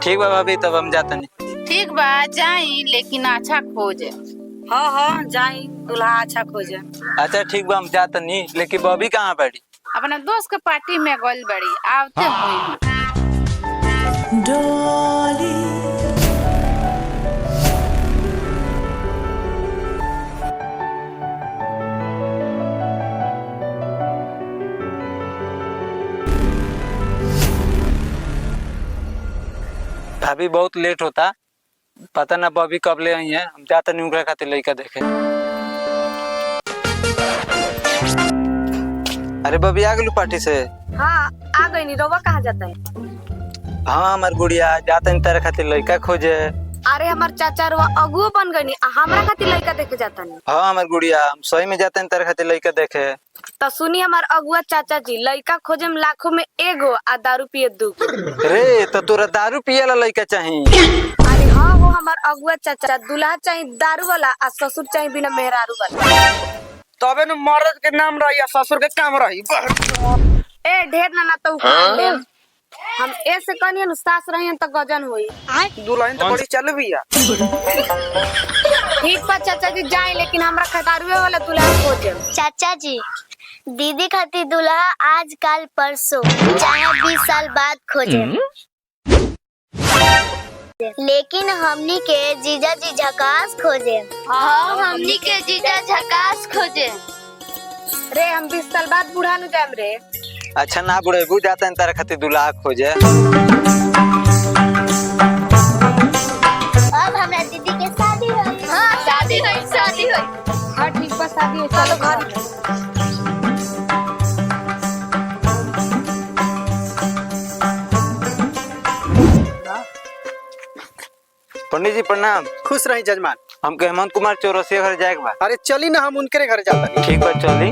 ठीक बा भाभी, तब हम जाते नहीं। ठीक बा जाई, लेकिन अच्छा खोजे। हाँ हाँ जाई, दूल्हा अच्छा खोजे। अच्छा ठीक बा, हम जाते नहीं, लेकिन बॉबी कहाँ बैठी? अपना दोस्त के पार्टी में गइल बड़ी, आवते हुई। भाभी बहुत लेट होता, पता ना बॉबी कब ले आई है। हम जाते नहीं उनके खातिर लड़का देखे। अरे बॉबी आ गई पार्टी से? हाँ आ गई नी। रोवा कहाँ जाता है? हाँ हमार गुड़िया जाते नहीं तेरे खातिर लड़का खोजे। अरे हमार चाचा रोवा अगुओ बन गई नी, हमरा खातिर लड़का देखे जाता नहीं। हाँ हमार गुड़िया, हम सही में जाते हैं तेरे खातिर लड़का देखे। तो सुनी हमार अगुआ चाचा जी, लड़का खोजे में लाखों में एगो आ दारू पिए दूगो। रे तो तोरा दारू पिए ला लड़का चाहिए? अरे हाँ वो हमार अगुआ चाचा, दूल्हा चाहिए दारू वाला आ ससुर चाहिए बिना मेहरारू वाला। तबे न मर्द के नाम रही या ससुर के काम रही। ए ढेर ना तो हम ऐसे कनिए न सास रही तो गजन हुई। दुल्हन तो बड़ी चल भी है। ठीक बा चाचा जी जाए, लेकिन हमरा खटारुए वाला दूल्हा खोजे। चाचा जी दीदी खातिर दूल्हा आज कल परसों चाहे 20 साल बाद खोजे। लेकिन हमनी के जीजा जी झकास खोजे। हाँ हमनी के जीजा झकास खोजे। रे हम 20 साल बाद बूढ़ा न जाम रे। अच्छा ना बुढ़े बू जाते हैं तेरे खातिर दूल्हा खोजे। अब हमरा दीदी के शादी हुई। हाँ शादी हुई। हाँ ठीक बा शादी हो, चलो घर। पंडित जी प्रणाम। खुश रही जजमान। हमके हेमंत कुमार चौरसिया घर जाए के बा। अरे चली ना, हम उनके घर जाता। ठीक बा चली।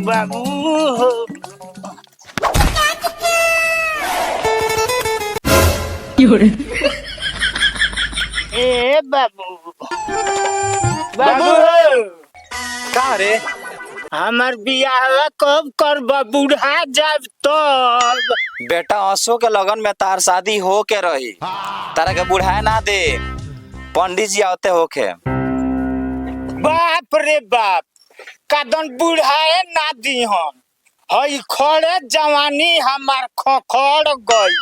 बाबू ए बाबू बाबू का रे? हमार बियाह कब करब? बूढ़ा जब तब। बेटा असो के लगन में तार शादी हो के रही, तारा के बुढ़ाए ना दे। पंडित जी आवते होके। बाप रे बाप, कदन बुढ़ाए ना दी हम। हई खड़े जवानी हमार खखड़ गई,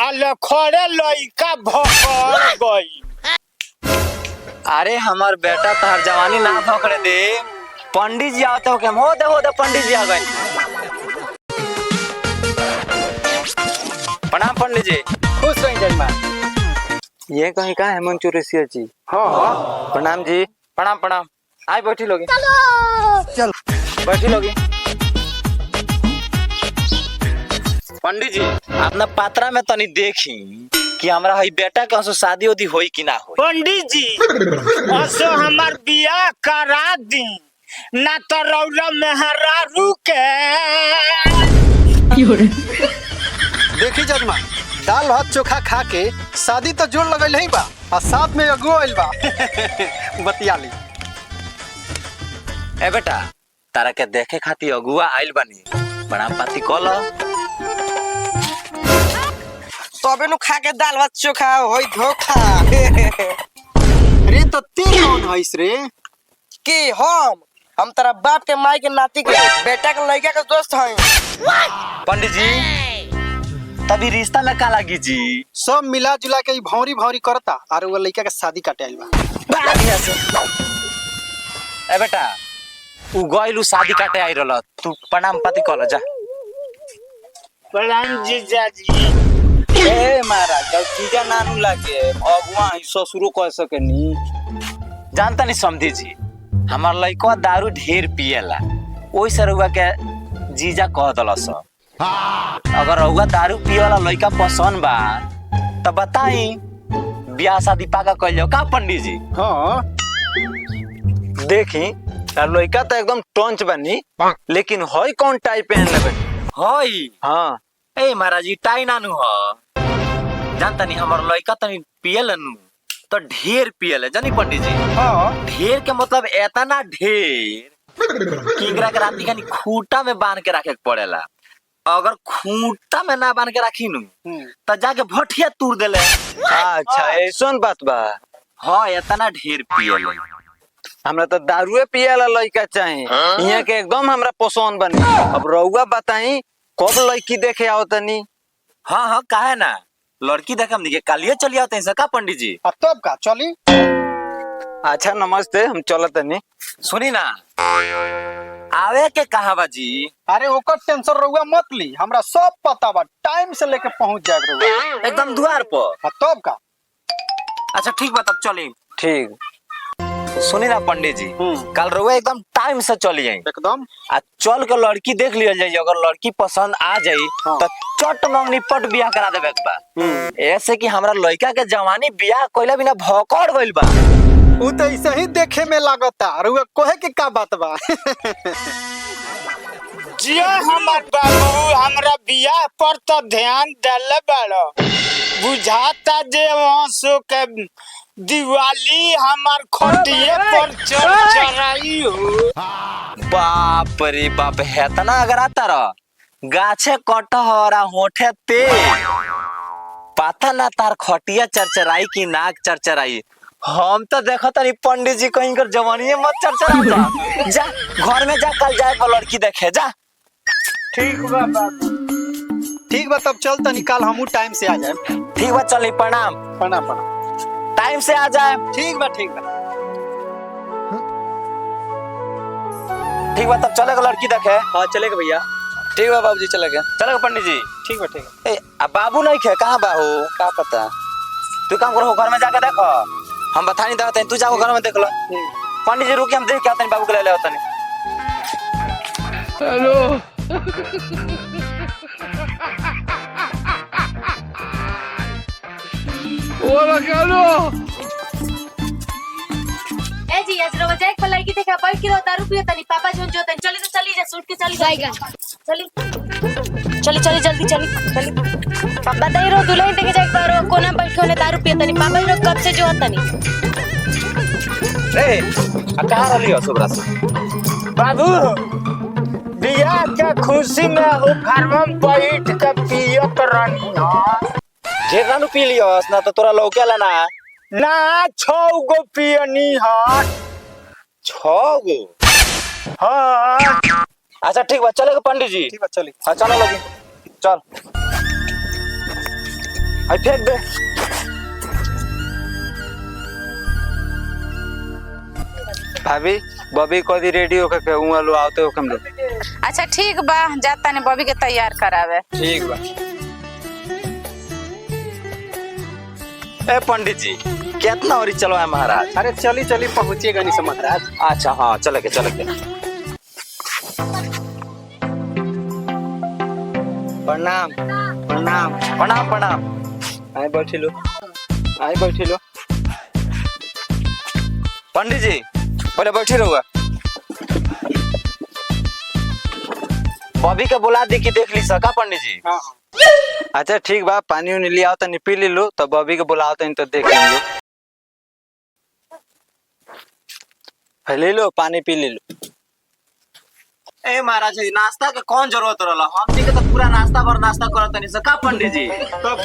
आल खड़े लइका भखड़ गई। अरे हमार बेटा तार जवानी ना भोकड़े दे। पंडित जी आवते होके। हो दे पंडित जी आ गए। प्रणाम पंडित जी। खुश रही जजमान। ये कहीं का हेमंत चौरसिया जी? हाँ प्रणाम जी। प्रणाम। आए बैठी लोगी। चल बैठी लोगी। पंडित जी अपना पात्रा में तनी देखी कि हमरा हई बेटा के शादी उदी होई कि ना होई। पंडित जी असो हमार बियाह करा दी, ना तो रौला मेहरारू के। देखी जजमान, दाल भात चोखा खा के शादी तो जोड़ लगल है बा, और साथ में अगुआ आइल बा। बतिया ली। ए बेटा तारा के देखे खातिर अगुआ आइल बानी, प्रणाम पाती कल। तबे नु खा के दाल भात चोखा होई धोखा। अरे तो ते कौन हईस रे? कि हम तेरा बाप के माई के नाती के बेटा के लड़का के दोस्त हैं। पंडित जी तभी रिश्ता में का लगी जी? सब मिला जुला के भौरी भौरी करता, और वो लड़का के शादी काटे आइल बा। ए बेटा उ गइलू शादी काटे आई रहल, तू प्रणाम पाती कल जा। प्रणाम जीजा जी। ए महाराज जब चीजा नानू लागे अगुआ ही ससुरो कह सकेनी। जानता नहीं समझी जी, हमार लइका दारू ढेर पियला, ओइ से रउआ के जीजा कह दलस। अगर रउआ दारू पिए वाला लइका पसंद बा तो बताई, ब्याह शादी पाका कइल जाओ का पंडित जी। हाँ देखी लड़का तो एकदम टंच बनी, लेकिन हई कौन टाई पहन लेबे। हई हाँ ए महाराज जी टाई नानू ह, जानता नहीं हमार लइका तनी पियल नु तो ढेर पियल जानी पंडित जी। हाँ ढेर के मतलब एतना ढेर कि एकरा के राती खानी खूंटा में बांध के रखे के पड़ेला। अगर खूंटा में ना बांध के राखी नु तो जाके भटिया तूर देले। अच्छा ऐसन बात बा। हाँ इतना ढेर पियल। हमरा तो दारुए पिए वाला लड़का चाहिए, यहाँ के एकदम हमरा पसंद बनी। अब रउआ बताई कब लड़की देखे आओ तनी। हाँ हाँ काहे ना, लड़की देखम नहीं कालिए चली आते हैं का पंडित जी। अब तब का चली। अच्छा नमस्ते, हम चलत तनी। सुनी ना आवे के कहा बा जी। अरे ओकर टेंशन रहुआ मत ली, हमरा सब पता बा, टाइम से लेके पहुंच जाए रहुआ। एकदम द्वार पर। तब का। अच्छा ठीक बा तब चली। ठीक। सुनी ना पंडित जी, कल रउआ एकदम टाइम से चली जाई एकदम। आ चल के लड़की देख लिया जाई। अगर लड़की पसंद आ जाई तो चट मंगनी पट बियाह करा देबे के बा। ऐसे कि हमरा लड़का के जवानी बियाह कइला बिना भौकड़ गइल बा। वो तो ऐसे ही देखे में लागता, रहुआ कोहे के का बात बा। जिया हमार बाबू हमरा बियाह पर तो ध्यान देले बाड़ो। बुझाता जे वंशो के दिवाली हमार खटिए पर चढ़ाई हो। बाप रे बाप, हेतना अगर आता रह गाछे कटहरा होठे ते पता ना तार खटिया चरचराई की नाक चरचराई। हम तो देखो तनी पंडित जी कहीं कर जवानी मत चरचरा। जा घर में जा, कल जाए को लड़की देखे जा। ठीक बा बाबू। ठीक बा तब चल तनी, कल हमू टाइम से आ जाए। ठीक बा चली, प्रणाम। प्रणाम प्रणाम। टाइम से आ जाए। ठीक बा ठीक बा। ठीक बा तब चलेगा लड़की देखे। हाँ चलेगा भैया। ठीक बा बाबूजी चलेगा। चलेगा पंडित जी। ठीक बा ठीक बा। ए अब बाबू नहीं खे कहाँ बा हो का पता। तू काम करो घर में जाके देखो, हम बता नहीं देते, तू जाओ घर में देख लो। पंडित जी रुके, हम देख के आते हैं बाबू के ले ले आते हैं। Hello Hola, Carlos. ए जी आज रोज एक पलाई की देखा बैठ के दारू पियो तनी पापा जोन जो तनी चली तो चली जा सूट के चली जाएगा। चली चली जल्दी चली चली। पापा दई रो दुल्हन देखे जाए करो कोना बैठ के दारू पियो तनी पापा रो कब से जो तनी। रे कहाँ रह लियो सुबह से बाबू बियाह के खुशी में हो घर में बैठ के पियत रहनी हो। ढेर नानू पी लियो ना तो तोरा लौके ला ना। ना 6 गो पियनी हो। 6 गो। हाँ अच्छा ठीक बा चलेगा पंडित जी। ठीक बा चली। हाँ चलो लगी चल। आई फेंक दे। भाभी बबी कदी रेडी होके के उहाँ लो आवते हो हम लोग। अच्छा ठीक बा, जाता ने बॉबी के तैयार करावे। ठीक बा। ए पंडित जी कितना और चलो है महाराज। अरे चली चली पहुंचेगा नहीं से महाराज। अच्छा हाँ चले के चले के। प्रणाम प्रणाम। प्रणाम प्रणाम। आए बैठी लो, आए बैठी लो। पंडित जी पहले बैठी रहुआ। बॉबी के बुला दी कि देख ली सका पंडित जी। हाँ अच्छा ठीक बा, पानी उनी ले आओ तनी पी लो, तो बॉबी के बुलाओ तनी तो देख लेंगे। ले लो पानी पी लो। ए महाराज जी नाश्ता के कौन जरूरत रहला, हम जी के तो पूरा नाश्ता भर नाश्ता करत नहीं सका पंडित जी। तब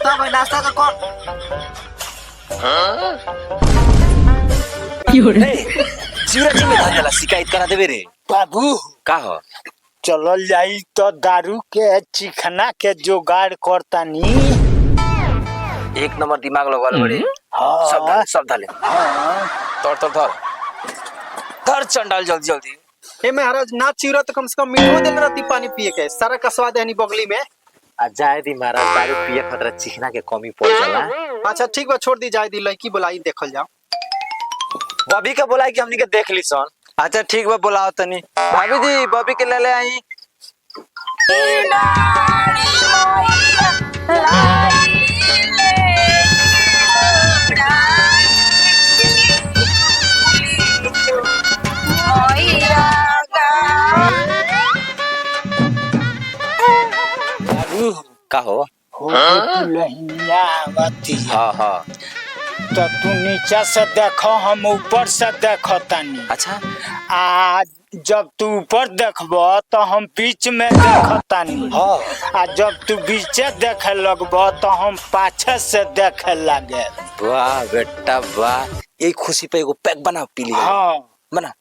भाई नाश्ता का कौन जीरा जी में धरला शिकायत करा देबे रे। बाबू का हो चलल जाई तो दारू के चिखना के जुगाड़ करतानी। एक नंबर दिमाग लगवाल बड़े। हाँ सब डाले तोड़ तोड़ धर धर चंडाल जल्दी जल्दी। ए महाराज ना चिरा तो कम से कम मीठो देल रहती पानी पिए के, सारा कसवा देनी बगली में। आ जाए दी महाराज दारू पिए खतरा चिकना के कमी पड़ जाला। अच्छा ठीक बा, छोड़ दी जाए दी, लड़की बुलाई देखल जाओ। बॉबी के बोला कि हमनी के देख ली सन। अच्छा ठीक बा, बुलाओ तनी। भाभी जी बॉबी के ले ले आई। का हो? हो दुल्हनिया आवती है। हाँ हाँ। तो तू नीचे से देखो, हम ऊपर से देखो तनी। अच्छा आ जब तू ऊपर देखबो तो हम बीच में देखो तनी। हाँ। आ जब तू बीचे देखे लगबो तो हम पाछे से देखे लगे। वाह बेटा वाह, यही खुशी पे एगो पैक बना पी लिया। हाँ बना।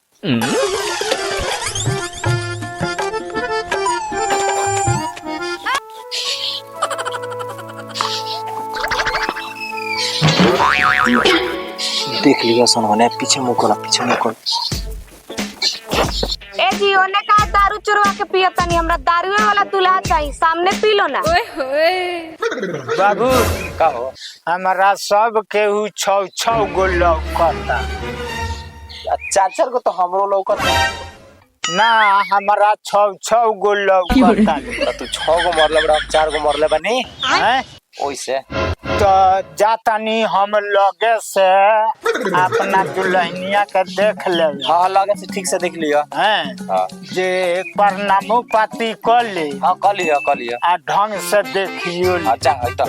देख लिया सन होने, पीछे मुकोला पीछे मुकोला। ए जी ओने का दारू चुरवा के पिया तनी, हमरा दारूए वाला दूल्हा चाहिए, सामने पी लो ना। बाबू का हो? हमारा सब केहू छौ छौ गो लौकता। चार चार को तो हमरो लौकत ना, हमारा छौ छौ गो लौकता। तू 6 गो मरले बड़ा, 4 गो मरले बनी हैं? ओइसे तो जातानी हम लगे से अपना दुल्हनिया के देख ले। हाँ लगे से ठीक से देख लिया। हैं? हाँ जे प्रणामो पाती कर ले। हाँ कर लिया। आ ढंग से देखियो। अच्छा है तो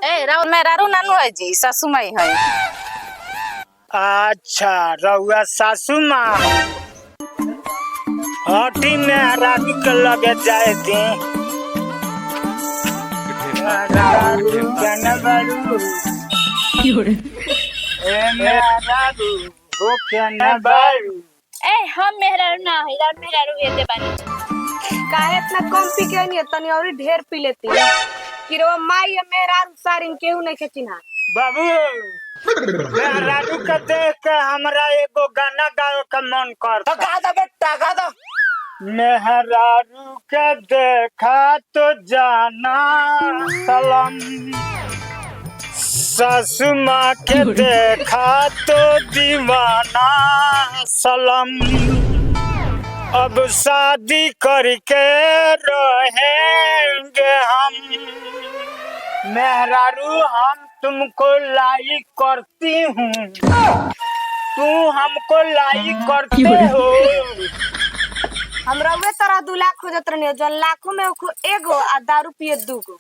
ए राउर मेहरारू नानू है जी, सासू माई है। अच्छा रउआ सासू माँ हटी में राजू के लगे जाए थे। ए हम मेहरारू ना है, इधर मेहरारू हेते बानी। काहे इतना कम पी के नहीं, तनी और ढेर पी लेती किरो माई या मेहरारू सारिन केहू नहीं के चिन्हा। बाबू राजू के देख के हमरा एगो गाना गावे का मन कर। तो गा दो बेटा गा दो। मेहरारू के देखा तो जाना सलाम, सासू माँ के देखा तो दीवाना सलाम। अब शादी करके रहेंगे हम, मेहरारू हम तुमको लाइक करती हूँ, तू हमको लाइक करते हो। हमरा वे तरह 2 लाख खोजत रहनी, जो लाखों में एगो आ दारू पिए 2 गो।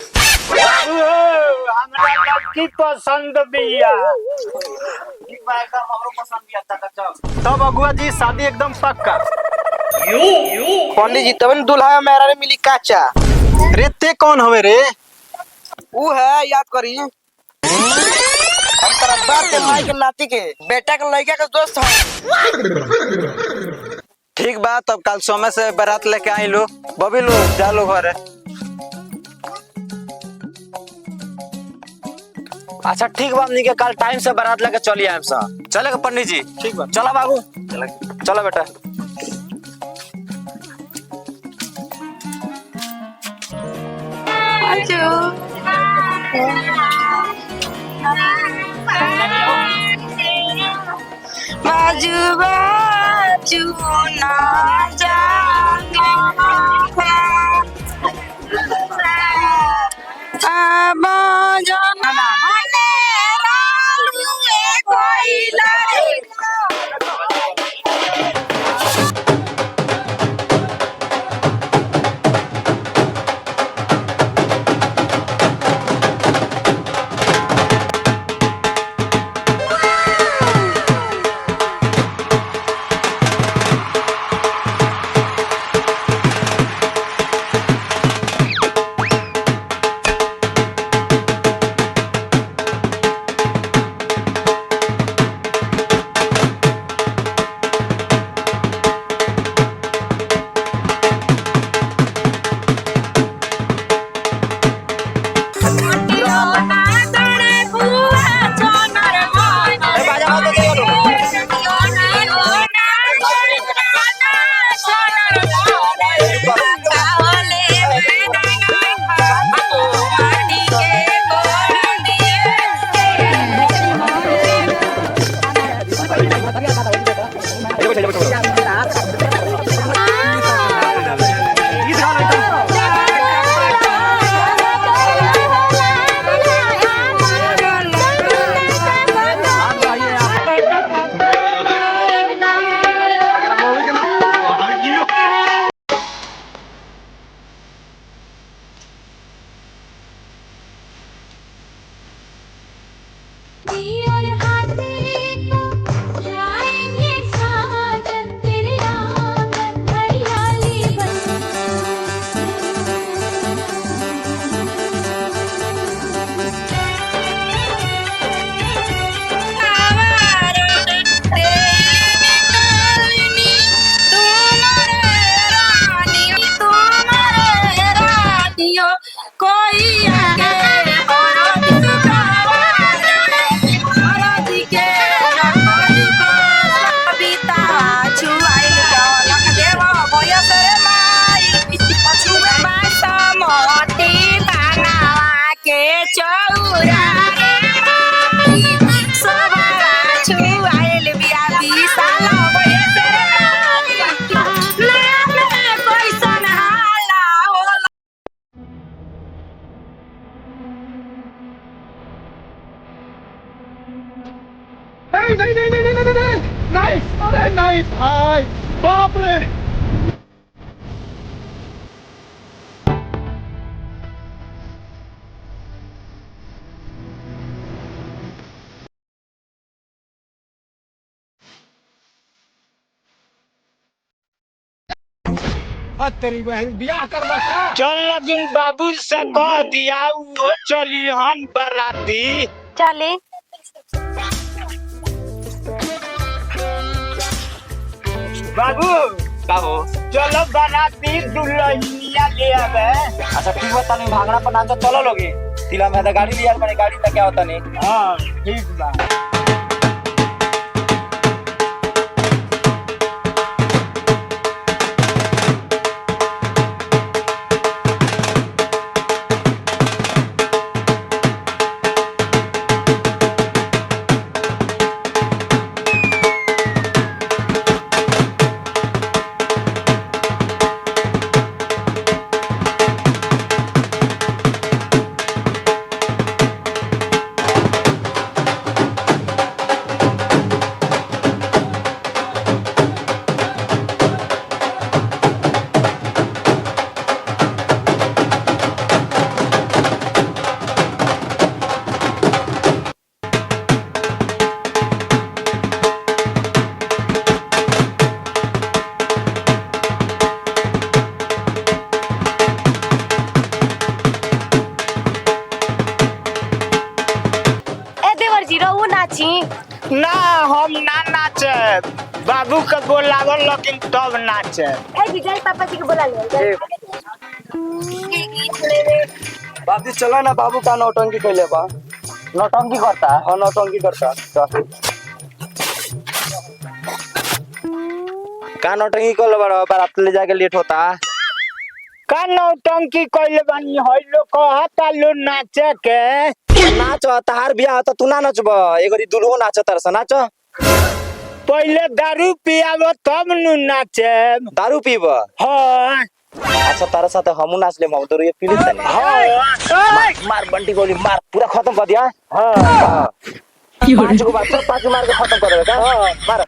हमरा लड़की पसंद बिया। तब अगुआ जी शादी एकदम पक्का। पंडित जी तब न दूल्हा मेहरा रे मिली काचा। रे ते कौन हवे रे? ऊ है याद करी, हम तेरा बाप के भाई के नाती के बेटा के लड़का के दोस्त है। ठीक बा, तब कल समय से बारात लेके आई लो। बबी लो जा लो घरे। अच्छा ठीक बा, हमनी के कल टाइम से बारात लेके चलिए हम सब। चलेगा पंडित जी? ठीक बा। चला बाबू, चलो बेटा। बाजू बाजू ना जाना अब जाना कोई हाय बाप रे तेरी बहन ब्याह करना था। चल बिन बाबू से कह दिया वो चली हम बराती। चले बाबू का हो? चलो बराती दुल्हनिया ले आवे। अच्छा ठीक बता नहीं भागना पर नाचो चलो लोगे तिला में तो गाड़ी लिया मैंने गाड़ी तक क्या होता नहीं। हाँ ठीक बा। ए देवर जी रहो नाची। ना हम ना नाचे बाबू के बोलावल लेकिन तब नाचे। ए विजय पापा जी को बुला ले। बाबू चलो ना बाबू का नौटंकी कैले बा। नौटंकी करता हाँ नौटंकी करता। का नौटंकी कर बड़ा बारात ले जाके लेट होता। का नौटंकी कइले बानी हई लोग कहता लो नाचे के। नाच तार बियाह होता तू ना नचब एगरी दुल्हो नाच तरस नाच। पहले दारू पियाबो तब नु नाचे। दारू पीब हाँ अच्छा तारा साथ हमू नाच ले हम तो ये पी लेते नहीं। हाँ मार बंटी गोली मार पूरा खत्म कर दिया। हाँ पांच को मार के खत्म कर देगा। मार